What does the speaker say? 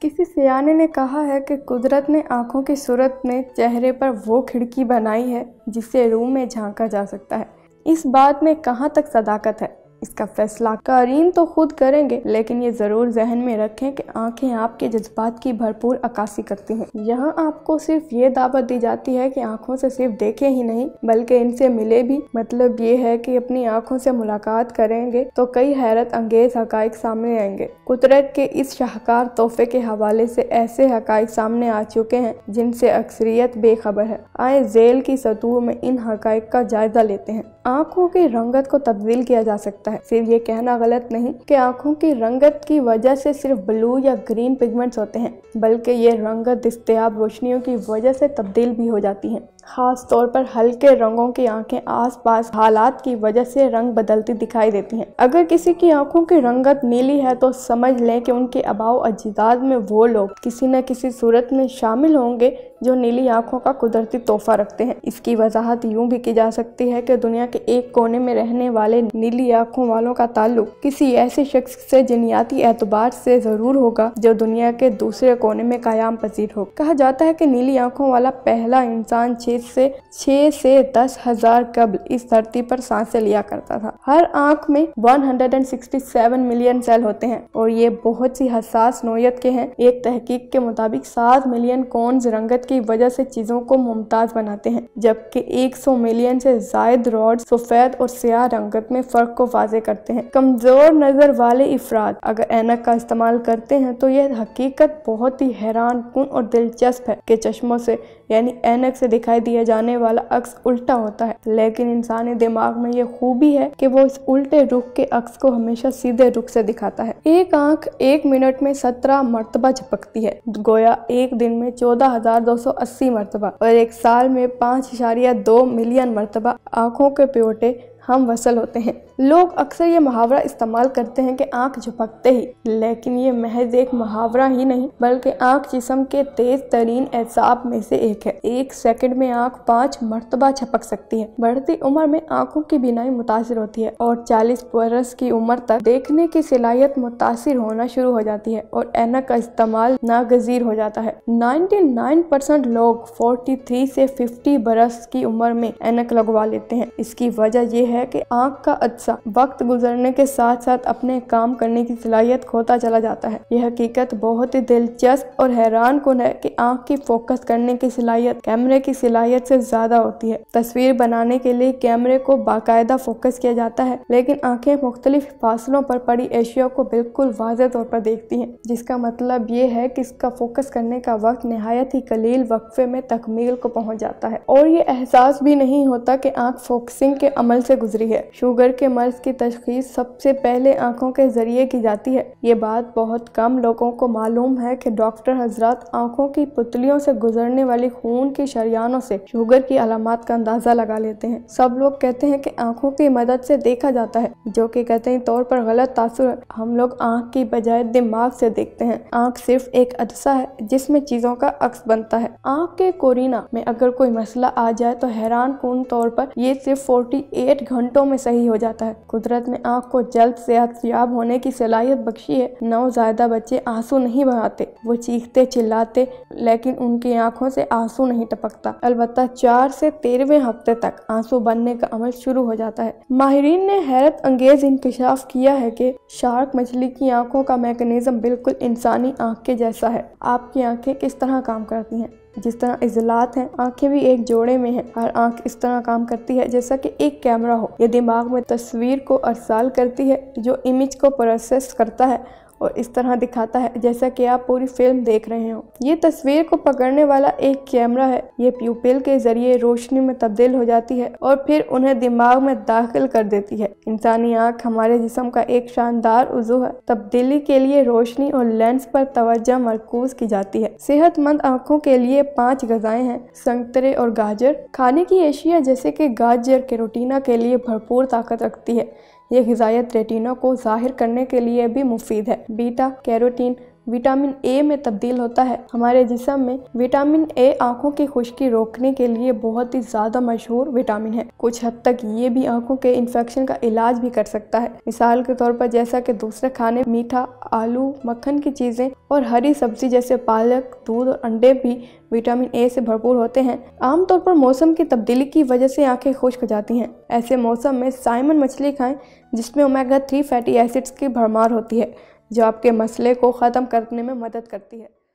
किसी सियाने ने कहा है कि कुदरत ने आँखों की सूरत में चेहरे पर वो खिड़की बनाई है जिससे रूह में झांका जा सकता है। इस बात में कहाँ तक सदाकत है, इसका फैसला कारीन तो खुद करेंगे, लेकिन ये ज़रूर जहन में रखें कि आंखें आपके जज्बात की भरपूर अक्कासी करती हैं। यहाँ आपको सिर्फ ये दावत दी जाती है कि आंखों से सिर्फ देखें ही नहीं बल्कि इनसे मिले भी। मतलब ये है कि अपनी आंखों से मुलाकात करेंगे तो कई हैरत अंगेज हकाइक सामने आएंगे। कुदरत के इस शाहकार तोहफे के हवाले से ऐसे हकाइक सामने आ चुके हैं जिनसे अक्सरियत बेखबर है। आए झेल की सतूह में इन हकाइक का जायजा लेते हैं। आंखों की रंगत को तब्दील किया जा सकता है। सिर्फ ये कहना गलत नहीं कि आंखों की रंगत की वजह से सिर्फ ब्लू या ग्रीन पिगमेंट्स होते हैं, बल्कि ये रंगत दस्तयाब रोशनियों की वजह से तब्दील भी हो जाती हैं। खास तौर पर हल्के रंगों की आंखें आसपास हालात की वजह से रंग बदलती दिखाई देती हैं। अगर किसी की आंखों की रंगत नीली है तो समझ लें कि उनके आबाओ अजदाद में वो लोग किसी न किसी सूरत में शामिल होंगे जो नीली आंखों का कुदरती तोहफा रखते हैं। इसकी वजाहत यूं भी की जा सकती है कि दुनिया के एक कोने में रहने वाले नीली आंखों वालों का ताल्लुक किसी ऐसे शख्स से जिनियाती एतबार से जरूर होगा जो दुनिया के दूसरे कोने में कायम पजीर हो। कहा जाता है कि नीली आंखों वाला पहला इंसान 6 से 10,000 कब्ल इस धरती पर सांसें लिया करता था। हर आंख में 167 मिलियन सेल होते हैं और ये बहुत सी हसास नौयत के हैं। एक तहकीक के मुताबिक 7 मिलियन कोन्स रंगत की वजह से चीजों को मुमताज बनाते हैं, जबकि 100 मिलियन से जायद रॉड सफेद और स्याह रंगत में फर्क को वाज़े करते हैं। कमजोर नजर वाले इफराद अगर ऐनक का इस्तेमाल करते हैं तो यह हकीकत बहुत ही हैरान कुन और दिलचस्प है कि चश्मों से यानी ऐनक से दिखाई दिया जाने वाला अक्स उल्टा होता है, लेकिन इंसानी दिमाग में ये खूबी है कि वो इस उल्टे रुख के अक्स को हमेशा सीधे रुख से दिखाता है। एक आंख 1 मिनट में 17 मरतबा झपकती है, गोया एक दिन में 14,280 मरतबा, और एक साल में 5.2 मिलियन मरतबा आंखों के प्योटे हम वसल होते हैं। लोग अक्सर ये मुहावरा इस्तेमाल करते हैं कि आंख झपकते ही, लेकिन ये महज एक मुहावरा ही नहीं बल्कि आंख जिस्म के तेज तरीन एहसाब में से एक है। 1 सेकंड में आंख 5 मरतबा झपक सकती है। बढ़ती उम्र में आंखों की बीनाई मुतासिर होती है और 40 बरस की उम्र तक देखने की सलाहियत मुतासिर होना शुरू हो जाती है और ऐनक का इस्तेमाल नागजीर हो जाता है। 99% लोग 43 से 50 बरस की उम्र में ऐनक लगवा लेते हैं। इसकी वजह यह है कि आंख का अज्जा वक्त गुजरने के साथ साथ अपने काम करने की सलाहियत खोता चला जाता है। यह हकीकत बहुत ही दिलचस्प और हैरान कुन है कि आंख की फोकस करने की सलाहियत कैमरे की सलाहियत से ज्यादा होती है। तस्वीर बनाने के लिए कैमरे को बाकायदा फोकस किया जाता है, लेकिन आंखें मुख्तलिफ फासलों पर पड़ी एशिया को बिल्कुल वाज़ेह तौर पर देखती हैं, जिसका मतलब ये है कि इसका फोकस करने का वक्त निहायत ही कलील वक्फे में तकमील को पहुंच जाता है और ये एहसास भी नहीं होता कि आंख फोकसिंग के अमल से गुजरी है। शुगर के मर्ज की तशखीस सबसे पहले आंखों के जरिए की जाती है। ये बात बहुत कम लोगों को मालूम है कि डॉक्टर हजरात आंखों की पुतलियों से गुजरने वाली खून की शरियानों से शुगर की अलामात का अंदाजा लगा लेते हैं। सब लोग कहते हैं कि आंखों की मदद से देखा जाता है, जो कि कतई तौर पर गलत तासुर है। हम लोग आंख की बजाय दिमाग से देखते हैं। आंख सिर्फ एक अदसा है जिसमें चीजों का अक्स बनता है। आंख के कोरिना में अगर कोई मसला आ जाए तो हैरान कुन तौर पर ये सिर्फ 48 घंटों में सही हो जाता है। कुदरत ने आंख को जल्द सेहतयाब होने की सलाहियत बख्शी है। नवजायदा बच्चे आंसू नहीं बहाते, वो चीखते चिल्लाते, लेकिन उनकी आंखों से आंसू नहीं टपकता। अलबत्ता 4 से 13वें हफ्ते तक आंसू बनने का अमल शुरू हो जाता है। माहिरीन ने हैरत अंगेज इंकशाफ किया है कि शार्क मछली की आंखों का मैकेनिज्म बिल्कुल इंसानी आंख के जैसा है। आपकी आंखें किस तरह काम करती हैं? जिस तरह इजलात हैं, आंखें भी एक जोड़े में हैं। हर आंख इस तरह काम करती है जैसा कि एक कैमरा हो। ये दिमाग में तस्वीर को अरसाल करती है जो इमेज को प्रोसेस करता है और इस तरह दिखाता है जैसा कि आप पूरी फिल्म देख रहे हो। ये तस्वीर को पकड़ने वाला एक कैमरा है। ये प्यूपिल के जरिए रोशनी में तब्दील हो जाती है और फिर उन्हें दिमाग में दाखिल कर देती है। इंसानी आंख हमारे जिस्म का एक शानदार उज़ू है। तब्दीली के लिए रोशनी और लेंस पर तवज्जो मरकूज की जाती है। सेहतमंद आंखों के लिए 5 ग़िज़ाएं हैं: संतरे और गाजर। खाने की एशिया जैसे कि गाजर कैरोटीना के लिए भरपूर ताकत रखती है। ये ग़िज़ायत रेटिना को ज़ाहिर करने के लिए भी मुफीद है। बीटा कैरोटीन विटामिन ए में तब्दील होता है। हमारे जिस्म में विटामिन ए आंखों की खुश्की रोकने के लिए बहुत ही ज़्यादा मशहूर विटामिन है। कुछ हद तक ये भी आंखों के इन्फेक्शन का इलाज भी कर सकता है। मिसाल के तौर पर जैसा कि दूसरे खाने मीठा, आलू, मक्खन की चीज़ें और हरी सब्जी जैसे पालक, दूध और अंडे भी विटामिन ए से भरपूर होते हैं। आमतौर पर मौसम की तब्दीली की वजह से आंखें खुश्क हो जाती हैं। ऐसे मौसम में साइमन मछली खाएं जिसमें ओमेगा 3 फैटी एसिड्स की भरमार होती है, जो आपके मसले को ख़त्म करने में मदद करती है।